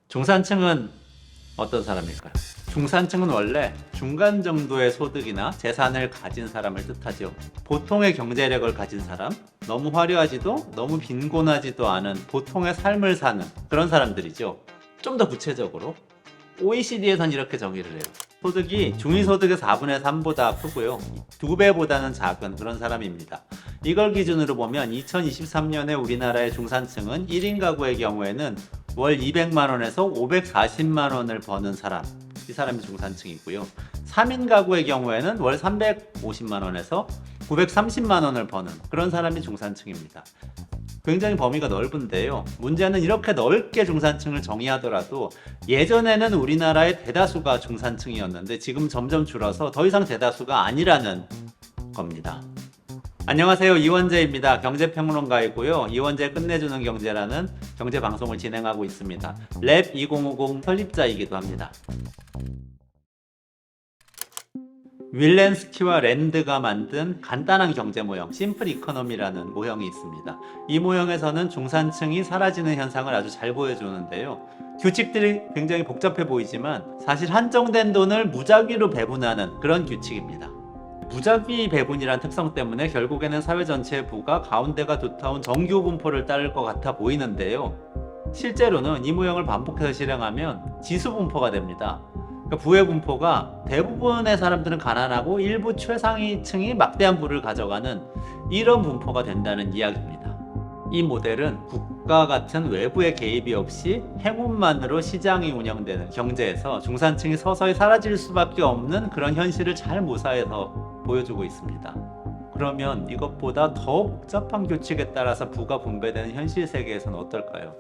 중산층은 어떤 사람일까요? 중산층은 원래 중간 정도의 소득이나 재산을 가진 사람을 뜻하죠. 보통의 경제력을 가진 사람, 너무 화려하지도 너무 빈곤하지도 않은 보통의 삶을 사는 그런 사람들이죠. 좀 더 구체적으로 OECD에선 이렇게 정의를 해요. 소득이 중위소득의 4분의 3보다 크고요. 2배보다는 작은 그런 사람입니다. 이걸 기준으로 보면 2023년에 우리나라의 중산층은 1인 가구의 경우에는 월 200만 원에서 540만 원을 버는 사람, 이 사람이 중산층이고요. 3인 가구의 경우에는 월 350만 원에서 930만 원을 버는 그런 사람이 중산층입니다. 굉장히 범위가 넓은데요. 문제는 이렇게 넓게 중산층을 정의하더라도 예전에는 우리나라의 대다수가 중산층이었는데 지금 점점 줄어서 더 이상 대다수가 아니라는 겁니다. 안녕하세요. 이원재입니다. 경제평론가이고요. 이원재 끝내주는 경제라는 경제방송을 진행하고 있습니다. 랩 2050 설립자이기도 합니다. 윌렌스키와 랜드가 만든 간단한 경제 모형, 심플 이코노미라는 모형이 있습니다. 이 모형에서는 중산층이 사라지는 현상을 아주 잘 보여주는데요. 규칙들이 굉장히 복잡해 보이지만 사실 한정된 돈을 무작위로 배분하는 그런 규칙입니다. 무작위 배분이란 특성 때문에 결국에는 사회 전체의 부가 가운데가 두터운 정규 분포를 따를 것 같아 보이는데요. 실제로는 이 모형을 반복해서 실행하면 지수 분포가 됩니다. 부의 분포가 대부분의 사람들은 가난하고 일부 최상위층이 막대한 부를 가져가는 이런 분포가 된다는 이야기입니다. 이 모델은 국가 같은 외부의 개입이 없이 행운만으로 시장이 운영되는 경제에서 중산층이 서서히 사라질 수밖에 없는 그런 현실을 잘 모사해서 보여주고 있습니다. 그러면 이것보다 더 복잡한 규칙에 따라서 부가 분배되는 현실 세계에서는 어떨까요?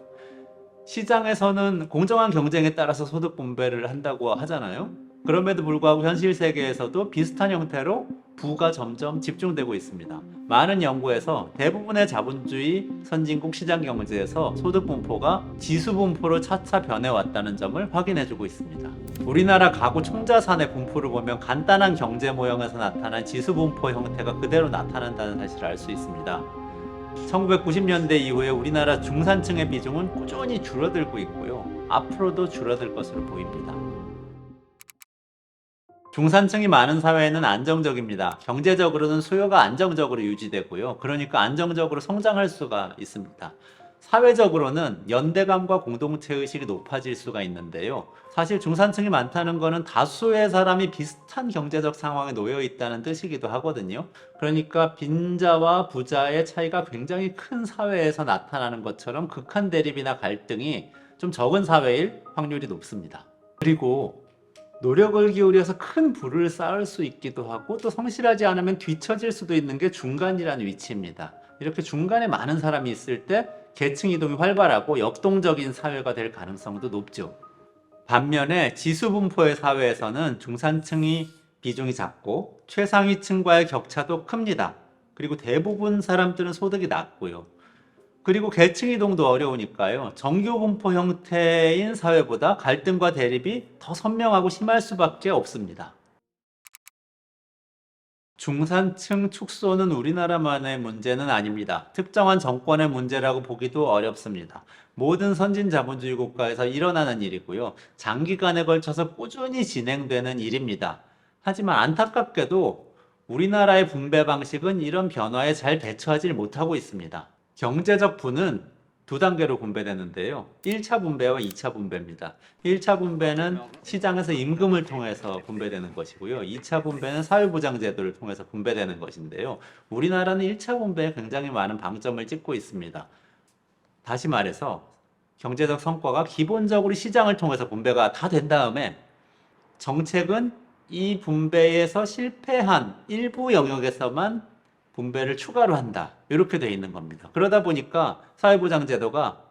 시장에서는 공정한 경쟁에 따라서 소득 분배를 한다고 하잖아요. 그럼에도 불구하고 현실 세계에서도 비슷한 형태로 부가 점점 집중되고 있습니다. 많은 연구에서 대부분의 자본주의 선진국 시장 경제에서 소득 분포가 지수 분포로 차차 변해왔다는 점을 확인해주고 있습니다. 우리나라 가구 총자산의 분포를 보면 간단한 경제 모형에서 나타난 지수 분포 형태가 그대로 나타난다는 사실을 알 수 있습니다. 1990년대 이후에 우리나라 중산층의 비중은 꾸준히 줄어들고 있고요. 앞으로도 줄어들 것으로 보입니다. 중산층이 많은 사회는 안정적입니다. 경제적으로는 수요가 안정적으로 유지되고요. 그러니까 안정적으로 성장할 수가 있습니다. 사회적으로는 연대감과 공동체의식이 높아질 수가 있는데요. 사실 중산층이 많다는 것은 다수의 사람이 비슷한 경제적 상황에 놓여 있다는 뜻이기도 하거든요. 그러니까 빈자와 부자의 차이가 굉장히 큰 사회에서 나타나는 것처럼 극한 대립이나 갈등이 좀 적은 사회일 확률이 높습니다. 그리고 노력을 기울여서 큰 부를 쌓을 수 있기도 하고 또 성실하지 않으면 뒤처질 수도 있는 게 중간이라는 위치입니다. 이렇게 중간에 많은 사람이 있을 때 계층 이동이 활발하고 역동적인 사회가 될 가능성도 높죠. 반면에 지수 분포의 사회에서는 중산층이 비중이 작고 최상위층과의 격차도 큽니다. 그리고 대부분 사람들은 소득이 낮고요. 그리고 계층 이동도 어려우니까요. 정규 분포 형태인 사회보다 갈등과 대립이 더 선명하고 심할 수밖에 없습니다. 중산층 축소는 우리나라만의 문제는 아닙니다. 특정한 정권의 문제라고 보기도 어렵습니다. 모든 선진 자본주의 국가에서 일어나는 일이고요. 장기간에 걸쳐서 꾸준히 진행되는 일입니다. 하지만 안타깝게도 우리나라의 분배 방식은 이런 변화에 잘 대처하지 못하고 있습니다. 경제적 부는 두 단계로 분배되는데요. 1차 분배와 2차 분배입니다. 1차 분배는 시장에서 임금을 통해서 분배되는 것이고요. 2차 분배는 사회보장제도를 통해서 분배되는 것인데요. 우리나라는 1차 분배에 굉장히 많은 방점을 찍고 있습니다. 다시 말해서 경제적 성과가 기본적으로 시장을 통해서 분배가 다 된 다음에 정책은 이 분배에서 실패한 일부 영역에서만 분배를 추가로 한다. 이렇게 되어 있는 겁니다. 그러다 보니까 사회보장제도가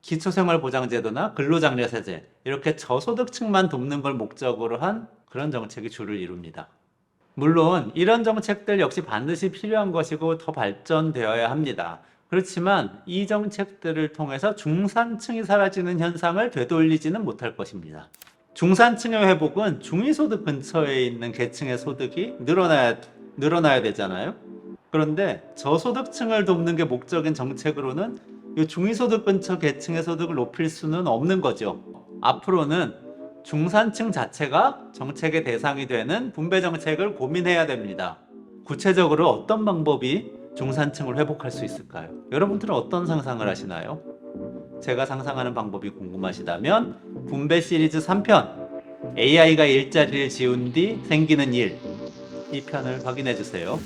기초생활보장제도나 근로장려세제 이렇게 저소득층만 돕는 걸 목적으로 한 그런 정책이 주를 이룹니다. 물론 이런 정책들 역시 반드시 필요한 것이고 더 발전되어야 합니다. 그렇지만 이 정책들을 통해서 중산층이 사라지는 현상을 되돌리지는 못할 것입니다. 중산층의 회복은 중위소득 근처에 있는 계층의 소득이 늘어나야 되잖아요. 그런데 저소득층을 돕는 게 목적인 정책으로는 이 중위소득 근처 계층의 소득을 높일 수는 없는 거죠. 앞으로는 중산층 자체가 정책의 대상이 되는 분배 정책을 고민해야 됩니다. 구체적으로 어떤 방법이 중산층을 회복할 수 있을까요? 여러분들은 어떤 상상을 하시나요? 제가 상상하는 방법이 궁금하시다면 분배 시리즈 3편 AI가 일자리를 지운 뒤 생기는 일, 이 편을 확인해 주세요.